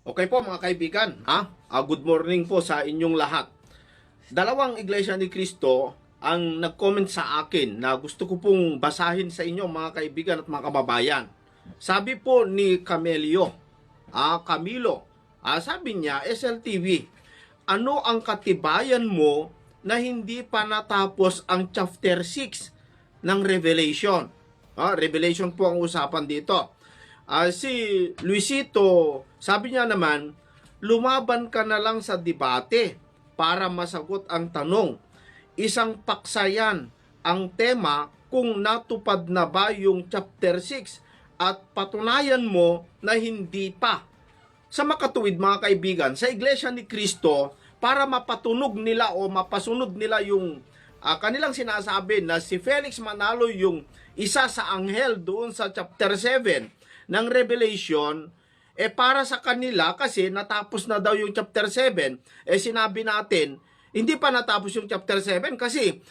Okay po mga kaibigan, good morning po sa inyong lahat. Dalawang Iglesia ni Cristo ang nag-comment sa akin na gusto ko pong basahin sa inyo mga kaibigan at mga kababayan. Sabi po ni Camilo, sabi niya, SLTV, ano ang katibayan mo na hindi pa natapos ang chapter 6 ng Revelation? Revelation po ang usapan dito. Si Luisito, sabi niya naman, lumaban ka na lang sa debate para masagot ang tanong. Isang paksayan ang tema kung natupad na ba yung chapter 6 at patunayan mo na hindi pa. Sa makatuwid mga kaibigan, sa Iglesia ni Cristo, para mapatunog nila o mapasunod nila yung kanilang sinasabi na si Felix Manalo yung isa sa anghel doon sa chapter 7 ng Revelation, para sa kanila kasi natapos na daw yung chapter 7, sinabi natin, hindi pa natapos yung chapter 7 kasi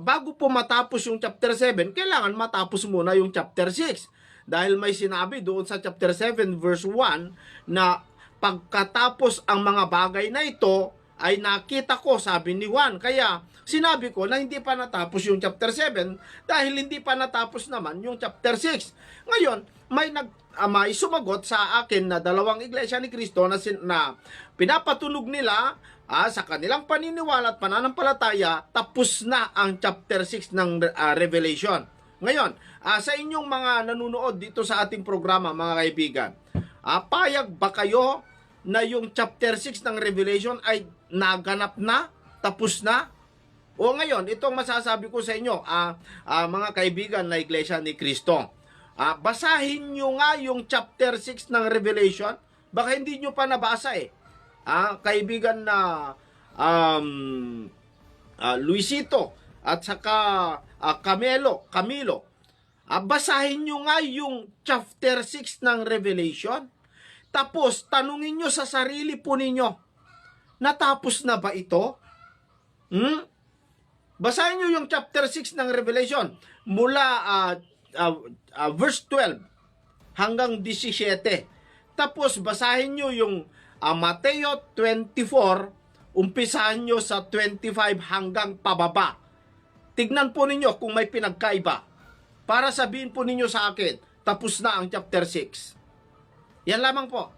bago po matapos yung chapter 7, kailangan matapos muna yung chapter 6. Dahil may sinabi doon sa chapter 7 verse 1 na pagkatapos ang mga bagay na ito ay nakita ko, sabi ni Juan. Kaya sinabi ko na hindi pa natapos yung chapter 7 dahil hindi pa natapos naman yung chapter 6. Ngayon, may sumagot sa akin na dalawang Iglesia ni Cristo na pinapatunog nila sa kanilang paniniwala at pananampalataya, tapos na ang chapter 6 ng Revelation. Ngayon, sa inyong mga nanonood dito sa ating programa, mga kaibigan, payag ba kayo na yung chapter 6 ng Revelation ay naganap na, tapos na? O ngayon, itong masasabi ko sa inyo, mga kaibigan na Iglesia ni Cristo, basahin nyo nga yung chapter 6 ng Revelation. Baka hindi nyo pa nabasa kaibigan na Luisito at saka Camilo, basahin nyo nga yung chapter 6 ng Revelation. Tapos, tanungin nyo sa sarili po ninyo, natapos na ba ito? Basahin nyo yung chapter 6 ng Revelation mula verse 12 hanggang 17. Tapos, basahin nyo yung Mateo 24, umpisahan nyo sa 25 hanggang pababa. Tignan po ninyo kung may pinagkaiba. Para sabihin po ninyo sa akin, tapos na ang chapter 6. Yan lamang po.